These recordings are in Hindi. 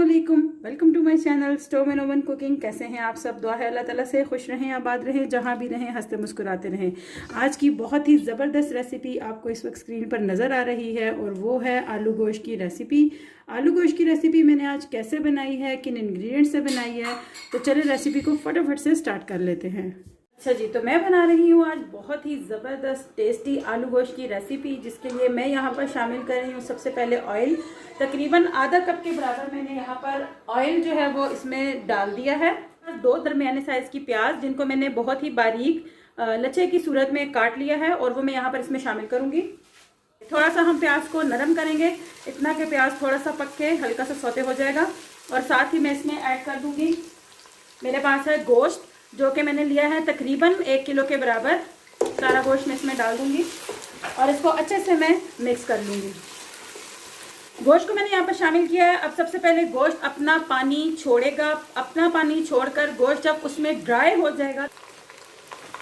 वालेकुम, welcome to my channel stove and oven cooking. कैसे हैं आप सब? दुआ है अल्लाह ताला से खुश रहें, आबाद रहें, जहाँ भी रहें हंसते मुस्कुराते रहें। आज की बहुत ही ज़बरदस्त रेसिपी आपको इस वक्त स्क्रीन पर नज़र आ रही है और वो है आलू गोश्त की रेसिपी। आलू गोश्त की रेसिपी मैंने आज कैसे बनाई है, किन इंग्रेडिएंट से बनाई है, तो चलिए रेसिपी को फटाफट से स्टार्ट कर लेते हैं। अच्छा जी, तो मैं बना रही हूँ आज बहुत ही ज़बरदस्त टेस्टी आलू गोश्त की रेसिपी, जिसके लिए मैं यहाँ पर शामिल कर रही हूँ सबसे पहले ऑयल। तकरीबन आधा कप के बराबर मैंने यहाँ पर ऑयल जो है वो इसमें डाल दिया है। 2 दरमियाने साइज़ की प्याज, जिनको मैंने बहुत ही बारीक लच्छे की सूरत में काट लिया है, और वो मैं यहाँ पर इसमें शामिल करूँगी। थोड़ा सा हम प्याज को नरम करेंगे, इतना कि प्याज थोड़ा सा पक के हल्का सा सौते हो जाएगा। और साथ ही मैं इसमें ऐड कर दूँगी, मेरे पास है गोश्त जो कि मैंने लिया है तकरीबन 1 किलो के बराबर। सारा गोश्त मैं इसमें डाल दूंगी और इसको अच्छे से मैं मिक्स कर लूँगी। गोश्त को मैंने यहाँ पर शामिल किया है। अब सबसे पहले गोश्त अपना पानी छोड़ेगा। अपना पानी छोड़कर गोश्त जब उसमें ड्राई हो जाएगा।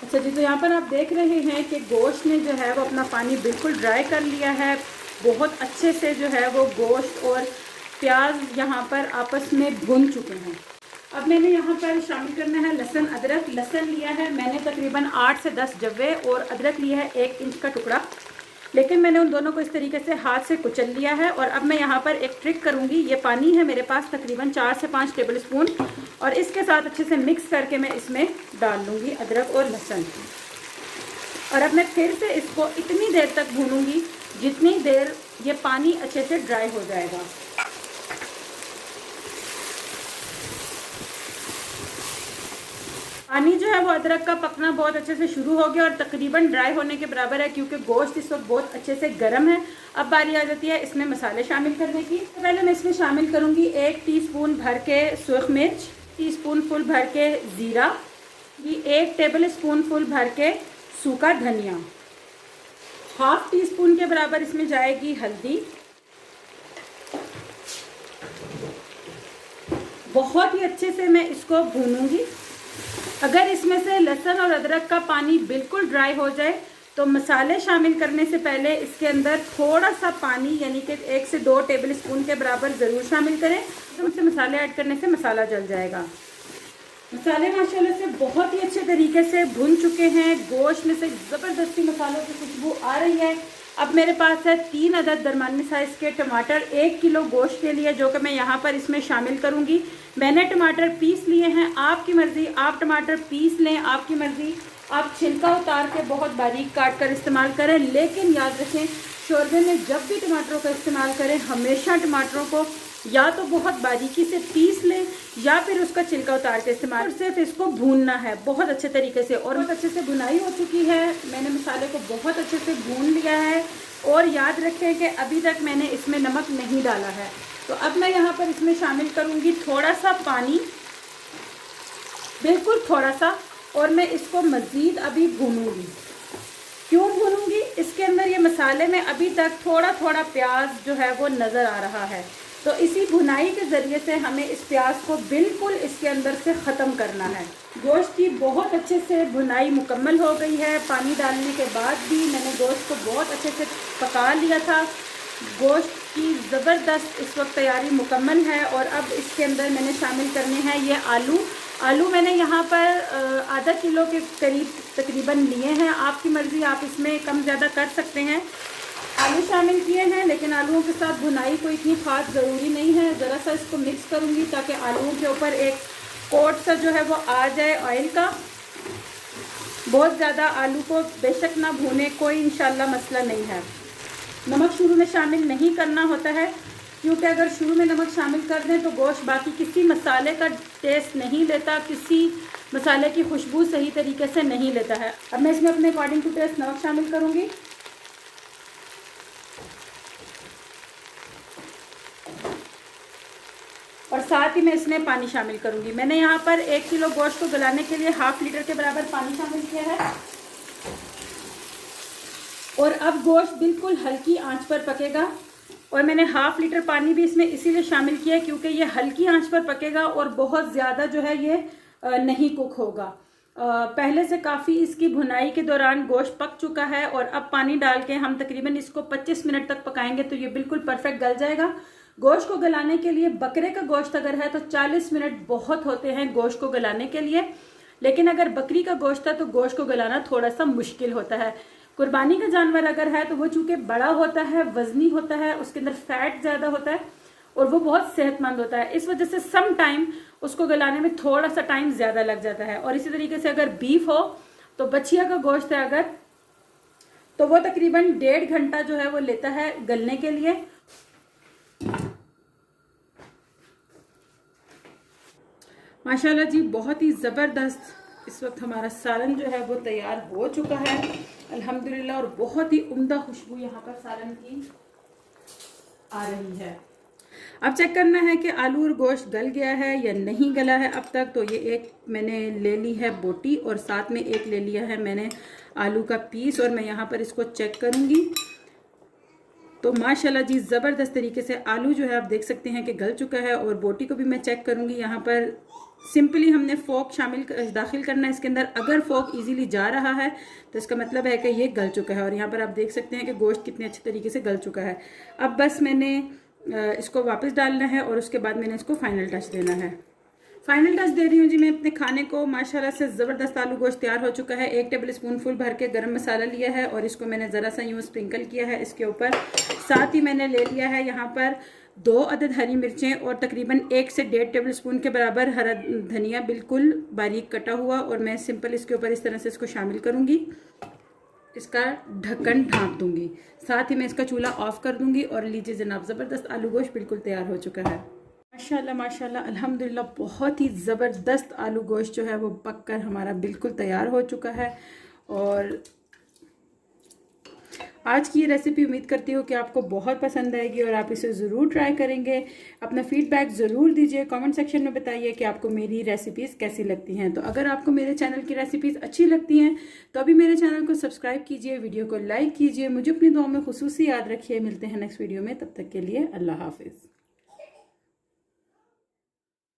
अच्छा जी, तो यहाँ पर आप देख रहे हैं कि गोश्त ने जो है वो अपना पानी बिल्कुल ड्राई कर लिया है। बहुत अच्छे से जो है वो गोश्त और प्याज यहाँ पर आपस में भुन चुके हैं। अब मैंने यहाँ पर शामिल करना है लहसुन अदरक। लहसुन लिया है मैंने तकरीबन 8 से 10 जव्वे, और अदरक लिया है 1 इंच का टुकड़ा, लेकिन मैंने उन दोनों को इस तरीके से हाथ से कुचल लिया है। और अब मैं यहाँ पर एक ट्रिक करूँगी। ये पानी है मेरे पास तकरीबन 4 से 5 टेबल स्पून, और इसके साथ अच्छे से मिक्स करके मैं इसमें डाल लूँगी अदरक और लहसुन। और अब मैं फिर से इसको इतनी देर तक भूनूँगी जितनी देर ये पानी अच्छे से ड्राई हो जाएगा। पानी जो है वो अदरक का पकना बहुत अच्छे से शुरू हो गया और तकरीबन ड्राई होने के बराबर है, क्योंकि गोश्त इस वक्त बहुत अच्छे से गर्म है। अब बारी आ जाती है इसमें मसाले शामिल करने की। तो पहले मैं इसमें शामिल करूंगी 1 टीस्पून भर के सुर्ख मिर्च, टीस्पून फुल भर के ज़ीरा, 1 टेबल स्पून फुल भर के सूखा धनिया, ½ टीस्पून के बराबर इसमें जाएगी हल्दी। बहुत ही अच्छे से मैं इसको भूनूंगी। अगर इसमें से लहसुन और अदरक का पानी बिल्कुल ड्राई हो जाए तो मसाले शामिल करने से पहले इसके अंदर थोड़ा सा पानी यानी कि 1 से 2 टेबल स्पून के बराबर ज़रूर शामिल करें, तो उससे मसाले ऐड करने से मसाला जल जाएगा। मसाले माशाल्लाह से बहुत ही अच्छे तरीके से भुन चुके हैं। गोश्त में से ज़बरदस्ती मसालों की खुशबू आ रही है। अब मेरे पास है 3 अदद दरमियाने साइज़ के टमाटर 1 किलो गोश्त के लिए, जो कि मैं यहाँ पर इसमें शामिल करूँगी। मैंने टमाटर पीस लिए हैं, आपकी मर्ज़ी, आप टमाटर पीस लें, आपकी मर्ज़ी। आप छिलका उतार के बहुत बारीक काट कर इस्तेमाल करें, लेकिन याद रखें शोरबे में जब भी टमाटरों का इस्तेमाल करें हमेशा टमाटरों को या तो बहुत बारीकी से पीस लें या फिर उसका छिलका उतार के इस्तेमाल। और सिर्फ इसको भूनना है बहुत अच्छे तरीके से। और बहुत अच्छे से भुनाई हो चुकी है, मैंने मसाले को बहुत अच्छे से भून लिया है। और याद रखें कि अभी तक मैंने इसमें नमक नहीं डाला है। तो अब मैं यहाँ पर इसमें शामिल करूँगी थोड़ा सा पानी, बिल्कुल थोड़ा सा, और मैं इसको मज़ीद अभी भूनूँगी। क्यों भूनूँगी? इसके अंदर ये मसाले में अभी तक थोड़ा थोड़ा प्याज जो है वो नज़र आ रहा है, तो इसी भुनाई के ज़रिए से हमें इस प्याज को बिल्कुल इसके अंदर से ख़त्म करना है। गोश्त की बहुत अच्छे से भुनाई मुकम्मल हो गई है। पानी डालने के बाद भी मैंने गोश्त को बहुत अच्छे से पका लिया था। गोश्त की ज़बरदस्त इस वक्त तैयारी मुकम्मल है। और अब इसके अंदर मैंने शामिल करने हैं ये आलू मैंने यहाँ पर आधा किलो के करीब तकरीबन लिए हैं। आपकी मर्ज़ी, आप इसमें कम ज़्यादा कर सकते हैं। आलू शामिल किए हैं, लेकिन आलूओं के साथ भुनाई कोई इतनी ख़ास ज़रूरी नहीं है। ज़रा सा इसको मिक्स करूँगी ताकि आलूओं के ऊपर एक कोट सा जो है वो आ जाए ऑयल का। बहुत ज़्यादा आलू को बेशक ना भूने, कोई इंशाल्लाह मसला नहीं है। नमक शुरू में शामिल नहीं करना होता है, क्योंकि अगर शुरू में नमक शामिल कर दें तो गोश्त बाकी किसी मसाले का टेस्ट नहीं लेता, किसी मसाले की खुशबू सही तरीके से नहीं लेता है। अब मैं इसमें अपने अकॉर्डिंग टू टेस्ट नमक शामिल करूँगी। और साथ ही मैं इसमें पानी शामिल करूँगी। मैंने यहाँ पर 1 किलो गोश्त को गलाने के लिए ½ लीटर के बराबर पानी शामिल किया है। और अब गोश्त बिल्कुल हल्की आंच पर पकेगा। और मैंने ½ लीटर पानी भी इसमें इसीलिए शामिल किया है क्योंकि ये हल्की आंच पर पकेगा और बहुत ज़्यादा जो है ये नहीं कुक होगा। पहले से काफ़ी इसकी भुनाई के दौरान गोश्त पक चुका है, और अब पानी डाल के हम तकरीबन इसको 25 मिनट तक पकाएंगे तो ये बिल्कुल परफेक्ट गल जाएगा। गोश्त को गलाने के लिए बकरे का गोश्त अगर है तो 40 मिनट बहुत होते हैं गोश्त को गलाने के लिए, लेकिन अगर बकरी का गोश्त है तो गोश्त को गलाना थोड़ा सा मुश्किल होता है। कुर्बानी का जानवर अगर है तो वो चूंकि बड़ा होता है, वजनी होता है, उसके अंदर फैट ज़्यादा होता है और वो बहुत सेहतमंद होता है, इस वजह से सम टाइम उसको गलाने में थोड़ा सा टाइम ज़्यादा लग जाता है। और इसी तरीके से अगर बीफ हो तो बछिया का गोश्त है अगर, तो वो तकरीबन 1.5 घंटा जो है वो लेता है गलने के लिए। माशाल्लाह जी बहुत ही ज़बरदस्त इस वक्त हमारा सालन जो है वो तैयार हो चुका है अल्हम्दुलिल्लाह, और बहुत ही उम्दा खुशबू यहाँ पर सालन की आ रही है। अब चेक करना है कि आलू और गोश्त गल गया है या नहीं गला है अब तक। तो ये एक मैंने ले ली है बोटी और साथ में एक ले लिया है मैंने आलू का पीस, और मैं यहाँ पर इसको चेक करूँगी। तो माशाल्लाह जी ज़बरदस्त तरीके से आलू जो है आप देख सकते हैं कि गल चुका है, और बोटी को भी मैं चेक करूँगी। यहाँ पर सिंपली हमने फोक दाखिल करना है इसके अंदर। अगर फोक इजीली जा रहा है तो इसका मतलब है कि ये गल चुका है, और यहाँ पर आप देख सकते हैं कि गोश्त कितने अच्छे तरीके से गल चुका है। अब बस मैंने इसको वापस डालना है और उसके बाद मैंने इसको फाइनल टच देना है। फाइनल टच दे रही हूँ जी मैं अपने खाने को। माशाल्लाह से ज़बरदस्त आलू गोश्त तैयार हो चुका है। 1 टेबल स्पून फुल भर के गरम मसाला लिया है और इसको मैंने ज़रा सा यूँ स्प्रिंकल किया है इसके ऊपर। साथ ही मैंने ले लिया है यहाँ पर 2 अदद हरी मिर्चें और तकरीबन 1 से 1.5 टेबल स्पून के बराबर हरा धनिया बिल्कुल बारीक कटा हुआ, और मैं सिंपल इसके ऊपर इस तरह से इसको शामिल करूँगी। इसका ढक्कन ढाँप दूंगी, साथ ही मैं इसका चूल्हा ऑफ कर दूंगी। और लीजिए जनाब ज़बरदस्त आलू गोश्त बिल्कुल तैयार हो चुका है। माशाल्लाह माशाल्लाह अल्हम्दुलिल्लाह बहुत ही ज़बरदस्त आलू गोश्त जो है वो पककर हमारा बिल्कुल तैयार हो चुका है। और आज की ये रेसिपी उम्मीद करती हूँ कि आपको बहुत पसंद आएगी और आप इसे ज़रूर ट्राई करेंगे। अपना फीडबैक ज़रूर दीजिए, कमेंट सेक्शन में बताइए कि आपको मेरी रेसिपीज़ कैसी लगती हैं। तो अगर आपको मेरे चैनल की रेसिपीज़ अच्छी लगती हैं तो अभी मेरे चैनल को सब्सक्राइब कीजिए, वीडियो को लाइक कीजिए, मुझे अपनी दुआ में खुसूसी याद रखिए। मिलते हैं नेक्स्ट वीडियो में, तब तक के लिए अल्लाह हाफिज़।